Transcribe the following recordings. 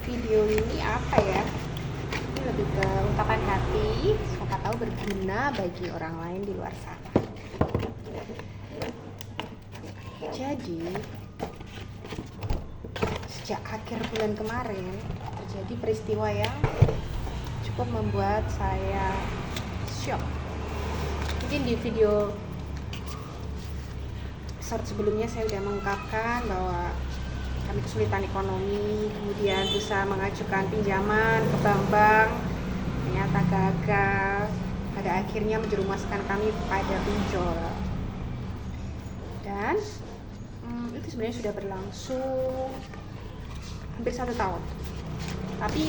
video ini apa ya? Ini lebih ke ungkapan hati, siapa tahu berguna bagi orang lain di luar sana. Jadi, sejak akhir bulan kemarin terjadi peristiwa yang cukup membuat saya shock. Mungkin di video short sebelumnya saya sudah mengungkapkan bahwa kami kesulitan ekonomi, kemudian berusaha mengajukan pinjaman ke bank-bank, ternyata gagal. Pada akhirnya menjerumuskan kami pada pinjol. Dan itu sebenarnya sudah berlangsung hampir 1 tahun. Tapi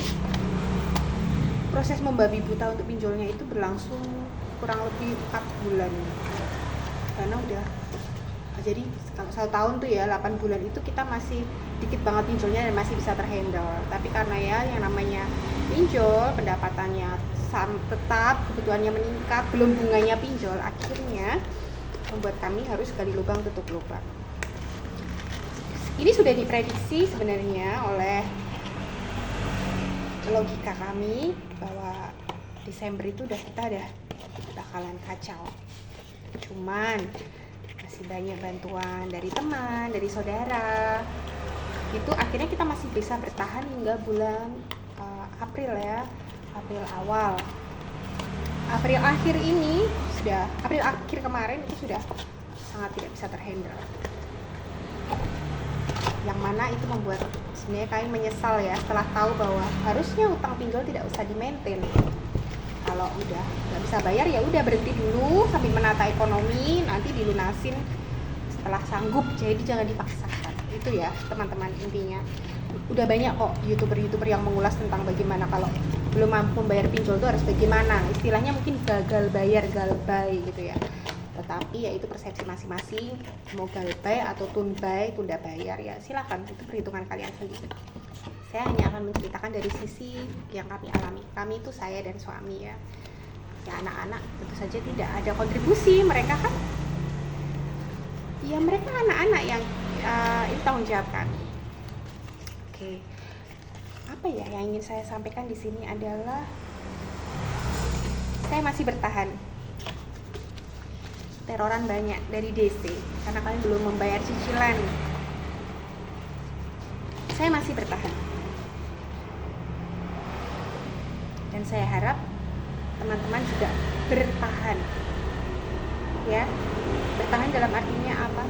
proses membabi buta untuk pinjolnya itu berlangsung kurang lebih 4 bulan. Karena udah jadi kalau 1 tahun tuh ya 8 bulan itu kita masih dikit banget pinjolnya dan masih bisa terhandle. Tapi karena ya yang namanya pinjol pendapatannya tetap, kebutuhannya meningkat, belum bunganya pinjol, akhirnya membuat kami harus gali lubang tutup lubang. Ini sudah diprediksi sebenarnya oleh logika kami bahwa Desember itu kita bakalan kacau. Cuman masih banyak bantuan dari teman, dari saudara. Itu akhirnya kita masih bisa bertahan hingga bulan April ya, April awal. April akhir ini April akhir kemarin itu sudah sangat tidak bisa terhandle. Yang mana itu membuat sebenarnya kami menyesal ya setelah tahu bahwa harusnya utang pinjol tidak usah di-maintain. Kalau udah nggak bisa bayar ya udah berhenti dulu sambil menata ekonomi, nanti dilunasin setelah sanggup. Jadi jangan dipaksakan. Itu ya teman-teman intinya. Udah banyak kok youtuber yang mengulas tentang bagaimana kalau belum mampu membayar pinjol itu harus bagaimana. Istilahnya mungkin gagal bayar, galbay gitu ya. Tetapi ya itu persepsi masing-masing, mau galbay atau tunbay, tunda bayar ya silakan, itu perhitungan kalian sendiri. Saya hanya akan menceritakan dari sisi yang kami alami. Kami itu saya dan suami ya. Ya anak-anak tentu saja tidak ada kontribusi, mereka kan ya mereka anak-anak yang itu tanggung jawab kami. Oke. Apa ya yang ingin saya sampaikan di sini adalah saya masih bertahan. Teroran banyak dari DC karena kalian belum membayar cicilan. Saya masih bertahan. Dan saya harap teman-teman juga bertahan. Ya. Bertahan dalam artinya apa?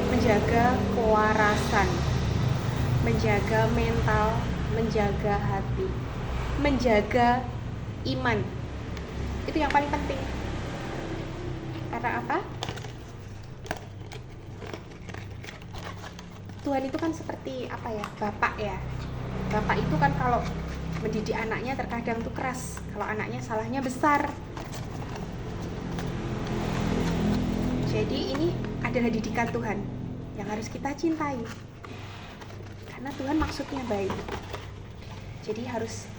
Menjaga kewarasan, menjaga mental, menjaga hati, menjaga iman. Itu yang paling penting. Karena apa? Tuhan itu kan seperti apa ya? Bapak ya. Bapak itu kan kalau mendidik anaknya terkadang tuh keras. Kalau anaknya salahnya besar. Jadi ini adalah didikan Tuhan yang harus kita cintai. Karena Tuhan maksudnya baik. Jadi harus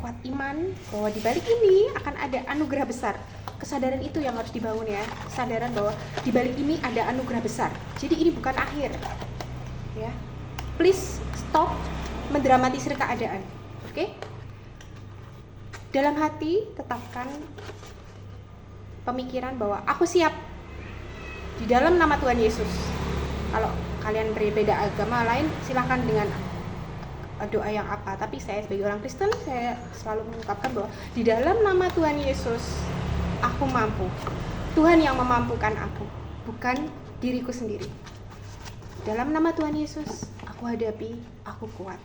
kuat iman bahwa di balik ini akan ada anugerah besar. Kesadaran itu yang harus dibangun ya. Kesadaran bahwa di balik ini ada anugerah besar. Jadi ini bukan akhir. Ya. Please stop mendramatisir keadaan. Oke? Dalam hati tetapkan pemikiran bahwa aku siap di dalam nama Tuhan Yesus. Kalau kalian berbeda agama lain silahkan dengan doa yang apa, tapi saya sebagai orang Kristen saya selalu mengungkapkan bahwa di dalam nama Tuhan Yesus aku mampu. Tuhan yang memampukan aku, bukan diriku sendiri. Dalam nama Tuhan Yesus aku hadapi, aku kuat.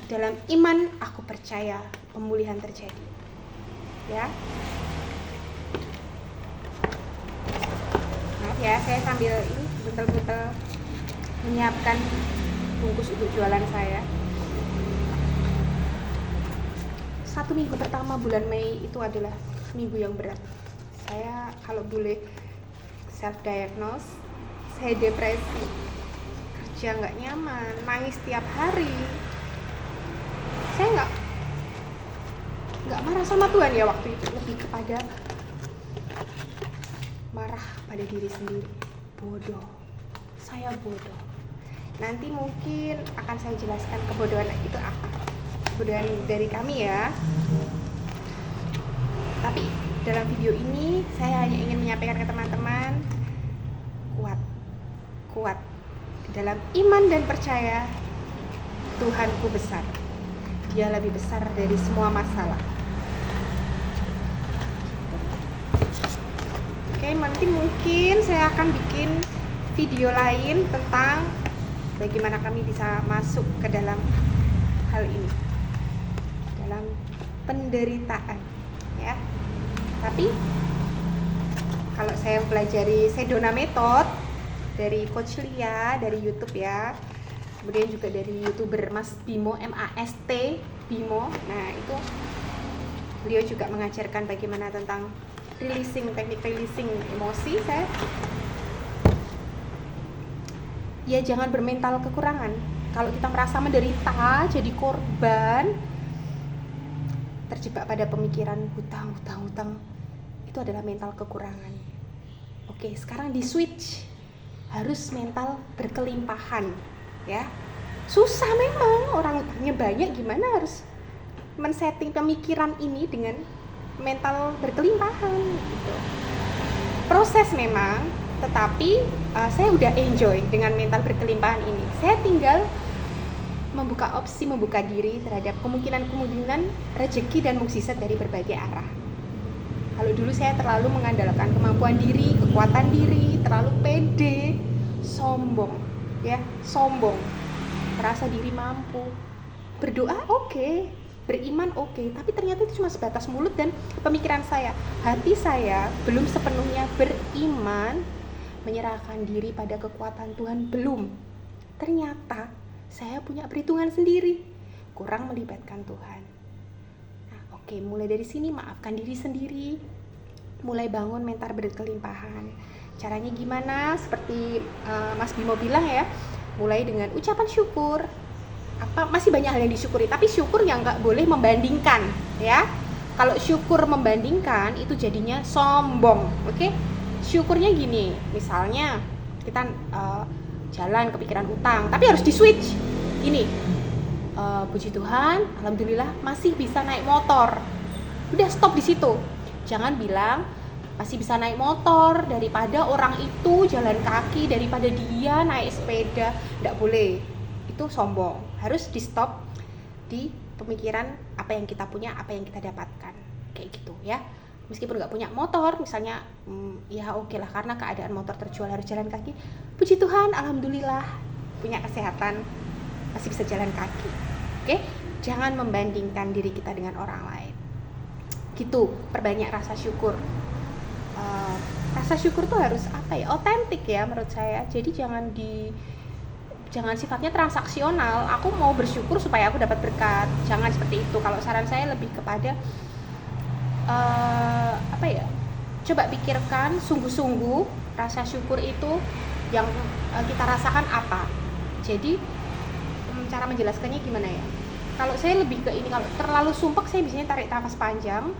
Dalam iman aku percaya pemulihan terjadi. Ya. Maaf ya, saya sambil ini betul-betul menyiapkan bungkus untuk jualan saya. 1 minggu pertama bulan Mei itu adalah minggu yang berat. Saya kalau boleh self diagnose, saya depresi, kerja nggak nyaman, nangis tiap hari. Saya nggak marah sama Tuhan ya waktu itu, lebih kepada marah pada diri sendiri. Bodoh, saya bodoh. Nanti mungkin akan saya jelaskan kebodohan itu apa, kebodohan dari kami ya. Tapi dalam video ini saya hanya ingin menyampaikan ke teman-teman, kuat dalam iman dan percaya Tuhanku besar. Dia lebih besar dari semua masalah. Oke, nanti mungkin saya akan bikin video lain tentang bagaimana kami bisa masuk ke dalam hal ini, dalam penderitaan ya. Tapi kalau saya pelajari Sedona Method dari Coach Lia dari YouTube ya, kemudian juga dari YouTuber Mas Bimo, MAST Bimo. Nah, itu beliau juga mengajarkan bagaimana tentang releasing, teknik releasing emosi. Saya ya jangan bermental kekurangan. Kalau kita merasa menderita, jadi korban, terjebak pada pemikiran hutang, itu adalah mental kekurangan. Oke, sekarang di switch, harus mental berkelimpahan ya. Susah memang, orang utangnya banyak, gimana harus men-setting pemikiran ini dengan mental berkelimpahan gitu. Proses memang, tetapi saya udah enjoy dengan mental berkelimpahan ini. Saya tinggal membuka opsi, membuka diri terhadap kemungkinan-kemungkinan rezeki dan mukjizat dari berbagai arah. Kalau dulu saya terlalu mengandalkan kemampuan diri, kekuatan diri, terlalu pede, sombong ya, sombong, merasa diri mampu. Berdoa oke, beriman oke, tapi ternyata itu cuma sebatas mulut dan pemikiran saya. Hati saya belum sepenuhnya beriman, menyerahkan diri pada kekuatan Tuhan belum. Ternyata saya punya perhitungan sendiri, kurang melibatkan Tuhan. Nah, oke, mulai dari sini maafkan diri sendiri, mulai bangun mental berkelimpahan. Caranya gimana? Seperti Mas Bimo bilang ya, mulai dengan ucapan syukur. Masih banyak hal yang disyukuri, tapi syukur yang nggak boleh membandingkan ya. Kalau syukur membandingkan itu jadinya sombong. Oke, syukurnya gini, misalnya kita jalan kepikiran utang, tapi harus di switch ini, puji Tuhan, alhamdulillah masih bisa naik motor. Udah stop di situ. Jangan bilang masih bisa naik motor daripada orang itu jalan kaki, daripada dia naik sepeda. Nggak boleh, itu sombong. Harus di stop di pemikiran apa yang kita punya, apa yang kita dapatkan, kayak gitu ya. Meskipun nggak punya motor misalnya, ya oke lah, karena keadaan motor terjual harus jalan kaki. Puji Tuhan, alhamdulillah punya kesehatan, masih bisa jalan kaki. Oke, jangan membandingkan diri kita dengan orang lain. Gitu, perbanyak rasa syukur. Rasa syukur tuh harus otentik ya menurut saya. Jadi jangan sifatnya transaksional. Aku mau bersyukur supaya aku dapat berkat. Jangan seperti itu. Kalau saran saya lebih kepada coba pikirkan sungguh-sungguh rasa syukur itu yang kita rasakan apa. Jadi cara menjelaskannya gimana ya? Kalau saya lebih ke ini, kalau terlalu sumpek saya biasanya tarik nafas panjang.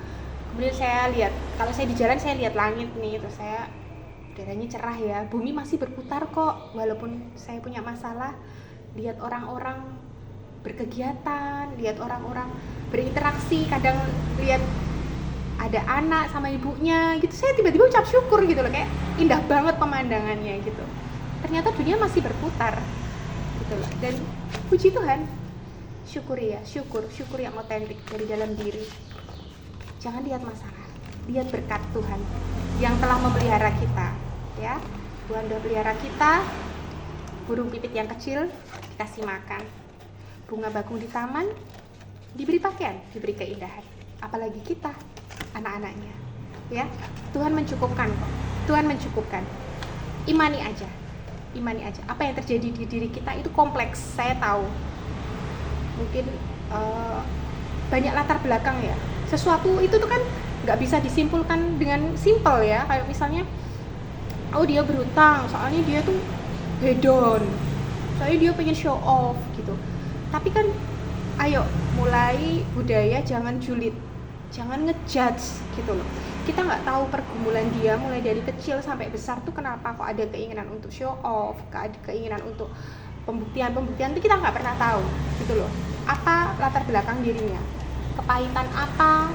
Kemudian saya lihat, kalau saya di jalan saya lihat langit nih, terus saya udaranya cerah ya, bumi masih berputar kok walaupun saya punya masalah. Lihat orang-orang berkegiatan, lihat orang-orang berinteraksi, kadang lihat ada anak sama ibunya gitu, saya tiba-tiba ucap syukur gitu loh, kayak indah banget pemandangannya gitu. Ternyata dunia masih berputar gitu loh. Dan puji Tuhan, syukuri ya, syukur yang otentik dari dalam diri. Jangan lihat masalah, lihat berkat Tuhan yang telah memelihara kita ya. Tuhan sudah pelihara kita. Burung pipit yang kecil dikasih makan, bunga bakung di taman diberi pakaian, diberi keindahan. Apalagi kita, anak-anaknya ya. Tuhan mencukupkan kok, Tuhan mencukupkan. Imani aja. Apa yang terjadi di diri kita itu kompleks, saya tahu. Mungkin banyak latar belakang ya. Sesuatu itu tuh kan nggak bisa disimpulkan dengan simpel ya. Kayak misalnya, oh dia berhutang soalnya dia tuh hedon, soalnya dia pengen show off gitu. Tapi kan ayo mulai budaya jangan julid, jangan ngejudge gitu loh. Kita nggak tahu pergumulan dia mulai dari kecil sampai besar tuh kenapa kok ada keinginan untuk show off, ada keinginan untuk pembuktian itu kita nggak pernah tahu gitu loh, apa latar belakang dirinya, kepahitan apa,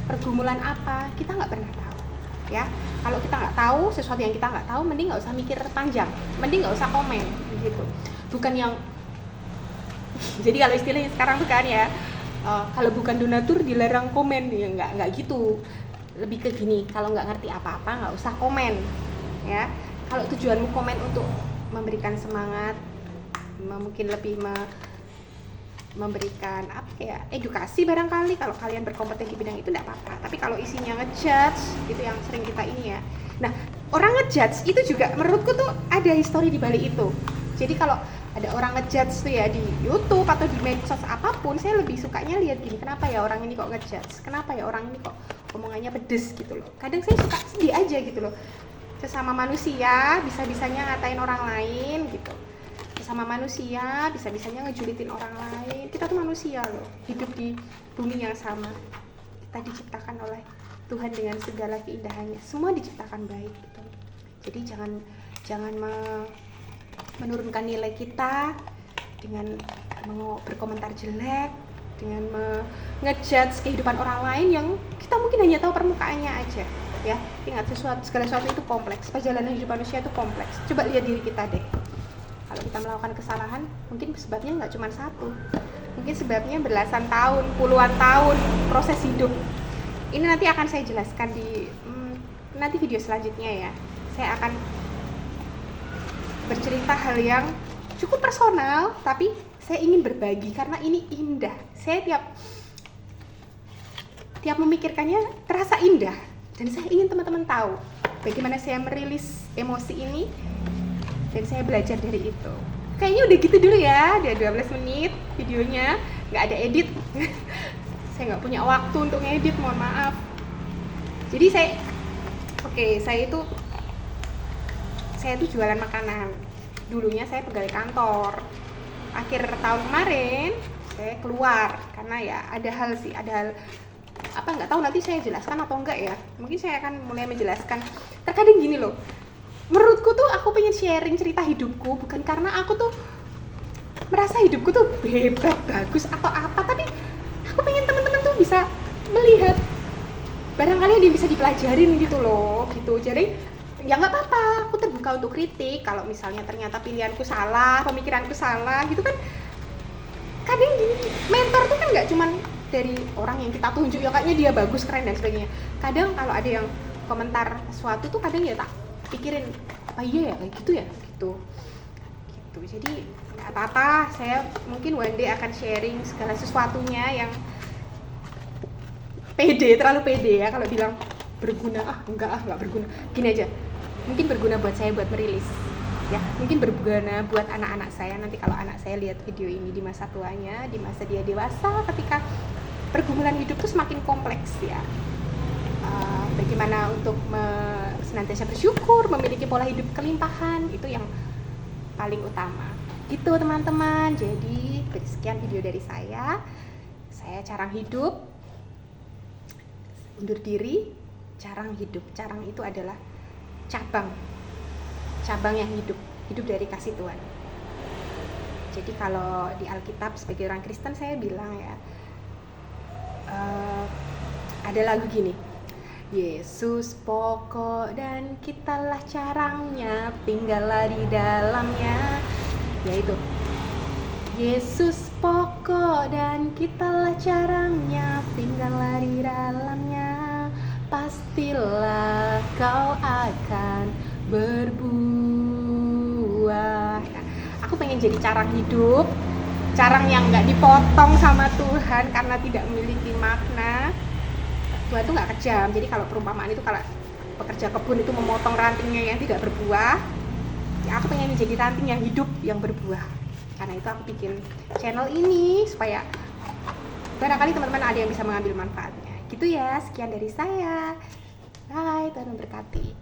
pergumulan apa, kita nggak pernah tahu ya. Kalau kita nggak tahu sesuatu yang kita nggak tahu, mending nggak usah mikir panjang, mending nggak usah komen gitu. Bukan yang jadi kalau istilahnya sekarang tuh kan ya, kalau bukan donatur dilarang komen, ya nggak gitu. Lebih ke gini, kalau nggak ngerti apa-apa nggak usah komen ya. Kalau tujuanmu komen untuk memberikan semangat, mungkin lebih memberikan apa ya, edukasi barangkali, kalau kalian berkompeten di bidang itu tidak apa-apa. Tapi kalau isinya ngejudge itu yang sering kita ini ya. Nah, orang ngejudge itu juga menurutku tuh ada histori di balik itu. Jadi kalau ada orang ngejudge tuh ya di YouTube atau di medsos apapun, saya lebih sukanya lihat gini, kenapa ya orang ini kok ngejudge, kenapa ya orang ini kok omongannya pedes gitu loh. Kadang saya suka sedih aja gitu loh, sesama manusia bisa-bisanya ngatain orang lain gitu, sesama manusia bisa-bisanya ngejulitin orang lain. Kita tuh manusia loh, hidup di bumi yang sama, kita diciptakan oleh Tuhan dengan segala keindahannya, semua diciptakan baik gitu. Jadi jangan menurunkan nilai kita dengan berkomentar jelek, dengan ngejudge kehidupan orang lain yang kita mungkin hanya tahu permukaannya aja ya. Ingat, segala sesuatu itu kompleks, perjalanan hidup manusia itu kompleks. Coba lihat diri kita deh, kalau kita melakukan kesalahan mungkin sebabnya nggak cuma satu, mungkin sebabnya belasan tahun, puluhan tahun proses hidup. Ini nanti akan saya jelaskan di nanti video selanjutnya ya. Saya akan bercerita hal yang cukup personal, tapi saya ingin berbagi karena ini indah. Saya tiap memikirkannya terasa indah, dan saya ingin teman-teman tahu bagaimana saya merilis emosi ini, dan saya belajar dari itu. Kayaknya udah gitu dulu ya, udah 12 menit videonya, nggak ada edit. Saya nggak punya waktu untuk ngedit, mohon maaf. Jadi saya itu jualan makanan. Dulunya saya pegawai kantor. Akhir tahun kemarin saya keluar karena ya ada hal apa nggak tahu, nanti saya jelaskan atau enggak ya. Mungkin saya akan mulai menjelaskan. Terkadang gini loh, menurutku tuh aku pengen sharing cerita hidupku bukan karena aku tuh merasa hidupku tuh hebat, bagus atau apa, tapi aku pengen teman-teman tuh bisa melihat barangkali ada yang bisa dipelajarin gitu loh gitu. Jadi ya nggak apa-apa, aku terbuka untuk kritik. Kalau misalnya ternyata pilihanku salah, pemikiranku salah gitu kan. Kadang gini, mentor tuh kan nggak cuman dari orang yang kita tunjuk ya kayaknya dia bagus, keren dan sebagainya. Kadang kalau ada yang komentar sesuatu tuh kadang ya tak pikirin, apa iya ya kayak gitu ya gitu. Jadi nggak apa-apa, saya mungkin one day akan sharing segala sesuatunya yang terlalu pede ya kalau bilang berguna. Nggak berguna. Gini aja, mungkin berguna buat saya buat merilis ya, mungkin berguna buat anak-anak saya nanti kalau anak saya lihat video ini di masa tuanya, di masa dia dewasa, ketika pergumulan hidup tuh semakin kompleks ya. Bagaimana untuk senantiasa bersyukur, memiliki pola hidup kelimpahan, itu yang paling utama gitu teman-teman. Jadi sekian video dari saya Carang Hidup, undur diri. Carang hidup, carang itu adalah cabang yang hidup dari kasih Tuhan. Jadi kalau di Alkitab sebagai orang Kristen saya bilang ya, ada lagu gini, Yesus pokok dan kitalah carangnya, tinggallah di dalamnya. Yaitu Yesus pokok dan kitalah carangnya, tinggallah di dalamnya, pastilah kau akan berbuah. Nah, aku pengen jadi carang hidup, carang yang nggak dipotong sama Tuhan karena tidak memiliki makna. Tuhan itu nggak kejam. Jadi kalau perumpamaan itu, kalau pekerja kebun itu memotong rantingnya yang tidak berbuah, ya aku pengen jadi ranting yang hidup, yang berbuah. Karena itu aku bikin channel ini supaya barangkali teman-teman ada yang bisa mengambil manfaatnya. Gitu ya, sekian dari saya. Bye, Tuhan memberkati.